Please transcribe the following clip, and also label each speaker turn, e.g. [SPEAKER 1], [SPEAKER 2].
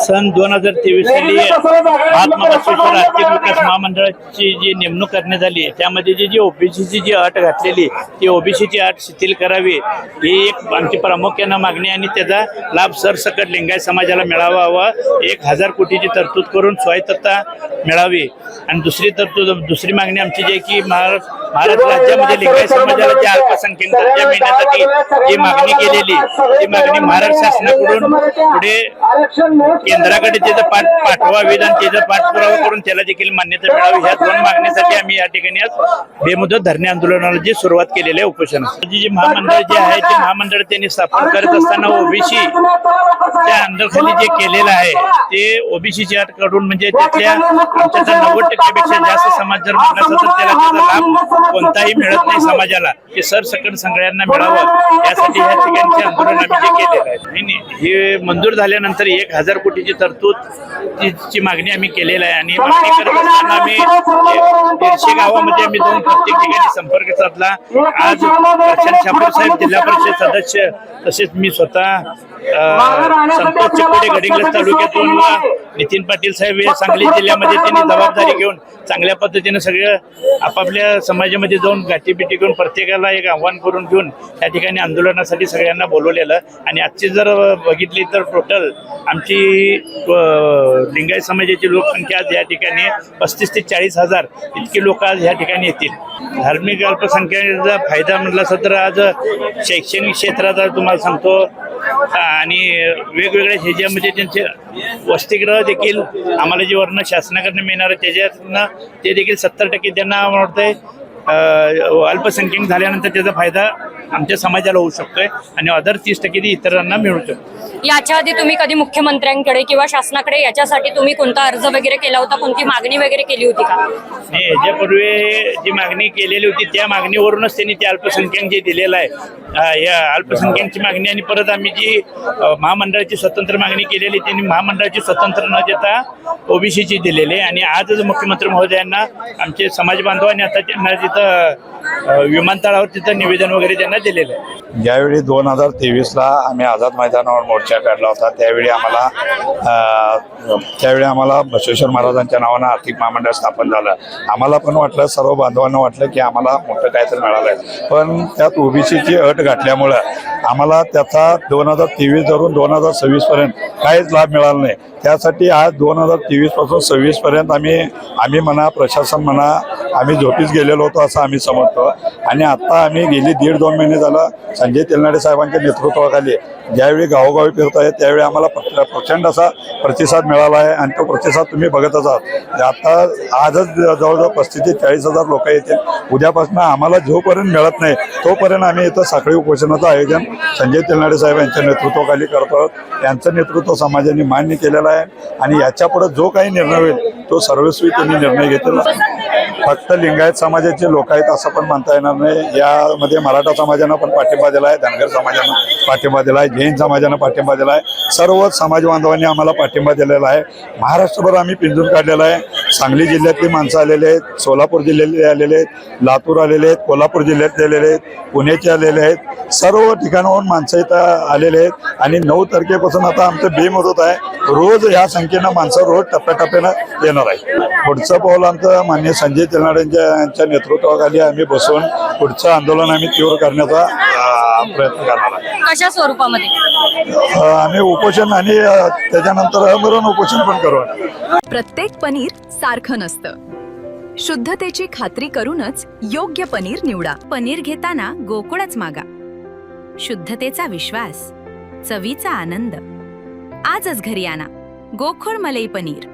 [SPEAKER 1] सन 2023 साली महात्मा बसवेश्वर आर्थिक विकास महामंडळाची जी नेमणूक करण्यात आली त्यामध्ये जी ओबीसीची जी अट घातलेली ती ओबीसीची अट शिथिल करावी ही एक आमची प्रामुख्यानं मागणी आणि त्याचा लाभ सरसकट लिंगायत समाजाला मिळावा व 1000 कोटीची तरतूद करून स्वायत्तता मिळावी। आणि दुसरी मागणी आमची जी आहे की महाराष्ट्र राज्यामध्ये लिंगायत समाजाला जे अल्पसंख्याक दर्जा मिळण्यासाठी जी मागणी केलेली ती मागणी महाराष्ट्र शासनाकडून पुढे केंद्राकडे त्याचा पाठवावी आणि त्याचा पाठपुरावा करून त्याला देखील मान्यता मिळावी। ह्या 2 मागणीसाठी आम्ही या ठिकाणी आज बेमुदत धरणे आंदोलनाला जी सुरुवात केलेली आहे उपोषणाची। जी महामंडळ जे आहे ते महामंडळ त्यांनी स्थापन करत असताना ओबीसी त्या अंडरखाली जे केलेलं आहे ते ओबीसीची अट काढून म्हणजे त्यातल्या आमच्या 90% जास्त समाज जर म्हटला तर त्याला त्याचा लाभ कोणताही मिळत नाही समाजाला, ते सरसकट सगळ्यांना मिळावं यासाठी या ठिकाणचे आंदोलन आम्ही जे केलेलं आहे। हे मंजूर झाल्यानंतर 1000 कोटीची तरतूद ची मागणी आम्ही केलेली आहे आणि मागणी करत असताना आम्ही 150 गावामध्ये आम्ही जाऊन प्रत्येक ठिकाणी संपर्क साधला। आज प्रशांत शापूर साहेब जिल्हा परिषद सदस्य तसेच मी स्वतः संतोष चिकोडे गडिंग्लज तालुक्यातून व नितीन पाटील साहेब हे सांगली जिल्ह्यामध्ये त्यांनी जबाबदारी घेऊन चांगल्या पद्धतीने सगळं आपापल्या समाजामध्ये जाऊन गाठीबिटी घेऊन प्रत्येकाला एक आव्हान करून घेऊन त्या ठिकाणी आंदोलनासाठी सगळ्यांना बोलवलेलं। आणि आजची जर बघितली तर टोटल आमची लिंगायत समाजाची लोकसंख्या आज या ठिकाणी 35 ते 40 हजार इतकी लोक आज या ठिकाणी येतील। धार्मिक अल्पसंख्याकांचा फायदा म्हटला तर आज शैक्षणिक क्षेत्रात तुम्हाला सांगतो आणि वेगवेगळ्या ह्याच्यामध्ये त्यांचे वसतिगृह देखील आम्हाला जे वर्ण शासनाकडून मिळणार त्याच्यातनं ते देखील 70% त्यांना वाटतंय अल्पसंख्याक झाल्यानंतर त्याचा फायदा आमच्या समाजाला होऊ शकतोय आणि अदर 30% इतरांना मिळू शकतो।
[SPEAKER 2] याच्या आधी तुम्ही कधी मुख्यमंत्र्यांकडे किंवा शासनाकडे याच्यासाठी तुम्ही कोणता अर्ज वगैरे केला होता, कोणती मागणी वगैरे केली होती का?
[SPEAKER 1] नाही, याच्यापूर्वी जी मागणी केलेली होती त्या मागणीवरूनच त्यांनी ते अल्पसंख्याक जे दिलेलं आहे या अल्पसंख्याकची मागणी आणि परत आम्ही जी महामंडळाची स्वतंत्र मागणी केलेली त्यांनी महामंडळाची स्वतंत्र न देता ओबीसीची दिलेली आहे। आणि आजच मुख्यमंत्री महोदयांना आमचे समाज बांधवांनी आता त्यांना तिथं विमानतळावर तिथं निवेदन वगैरे त्यांना दिलेलं आहे।
[SPEAKER 3] ज्यावेळी 2023ला आम्ही आझाद मैदानावर मोर्चा काढला होता त्यावेळी आम्हाला बसवेश्वर महाराजांच्या नावानं आर्थिक महामंडळ स्थापन झालं। आम्हाला पण वाटलं, सर्व बांधवांना वाटलं की आम्हाला मोठं काहीतरी मिळालंय, पण त्यात ओबीसीची अट घातल्यामुळं आम्हाला त्याचा 2023 धरून 2026 पर्यंत काहीच लाभ मिळाला नाही। त्यासाठी आज 2023 पासून 26 पर्यंत आम्ही म्हणा, प्रशासन म्हणा, आम्ही झोपीच गेलेलो होतो असं आम्ही समजतो। आणि आता आम्ही गेली 1.5-2 महिने झालं संजय तेलनाडे साहेबांच्या नेतृत्वाखाली ज्यावेळी गावोगावी फिरत आहे त्यावेळी आम्हाला प्रचंड असा प्रतिसाद मिळाला आहे आणि तो प्रतिसाद तुम्ही बघतच आहात। आता आजच जवळजवळ 35 ते 40 हजार लोक येतील। उद्यापासून आम्हाला जोपर्यंत मिळत नाही तोपर्यंत आम्ही इथं साखळी उपोषणाचं आयोजन संजय तेलनाडे साहेब यांच्या नेतृत्वाखाली करतो आहोत। यांचं नेतृत्व समाजाने मान्य केलेलं आहे आणि याच्यापुढे जो काही निर्णय होईल तो सर्वस्वी त्यांनी निर्णय घेतलेला। फक्त लिंगायत समाजाचे लोक आहेत असं पण म्हणता येणार नाही, यामध्ये मराठा समाजानं पण पाठिंबा दिला आहे, धनगर समाजानं पाठिंबा दिला आहे, जैन समाजानं पाठिंबा दिला आहे, सर्व समाज बांधवांनी आम्हाला पाठिंबा दिलेला आहे। महाराष्ट्रभर आम्ही पिंजून काढलेला आहे। सांगली जिल्ह्यातली माणसं आलेले आहेत, सोलापूर जिल्ह्यातले आलेले आहेत, लातूर आलेले आहेत, कोल्हापूर जिल्ह्यातले आलेले आहेत, पुण्याचे आलेले आहेत, सर्व ठिकाणाहून माणसं इथं आलेले आहेत। आणि 9 तारखेपासून आता आमचं बेमुदत आहे, रोज ह्या संख्येनं माणसं रोज टप्प्याटप्प्यानं येणार आहे। पुढचं पाऊल आमचं माननीय संजय तेलनाडे यांच्या नेतृत्वाखाली आम्ही बसून पुढचं आंदोलन आम्ही तीव्र करण्याचा प्रयत्न करणार आहे।
[SPEAKER 2] कशा स्वरूपामध्ये?
[SPEAKER 3] आम्ही उपोषण आणि त्याच्यानंतर आमरण उपोषण पण करू।
[SPEAKER 4] प्रत्येक पनीर सारखं नसतं, शुद्धतेची खात्री करूनच योग्य पनीर निवडा।
[SPEAKER 5] पनीर घेताना गोकुळच मागा। शुद्धतेचा विश्वास, चवीचा आनंद। आजच घरी आणा गोकुळ मलई पनीर।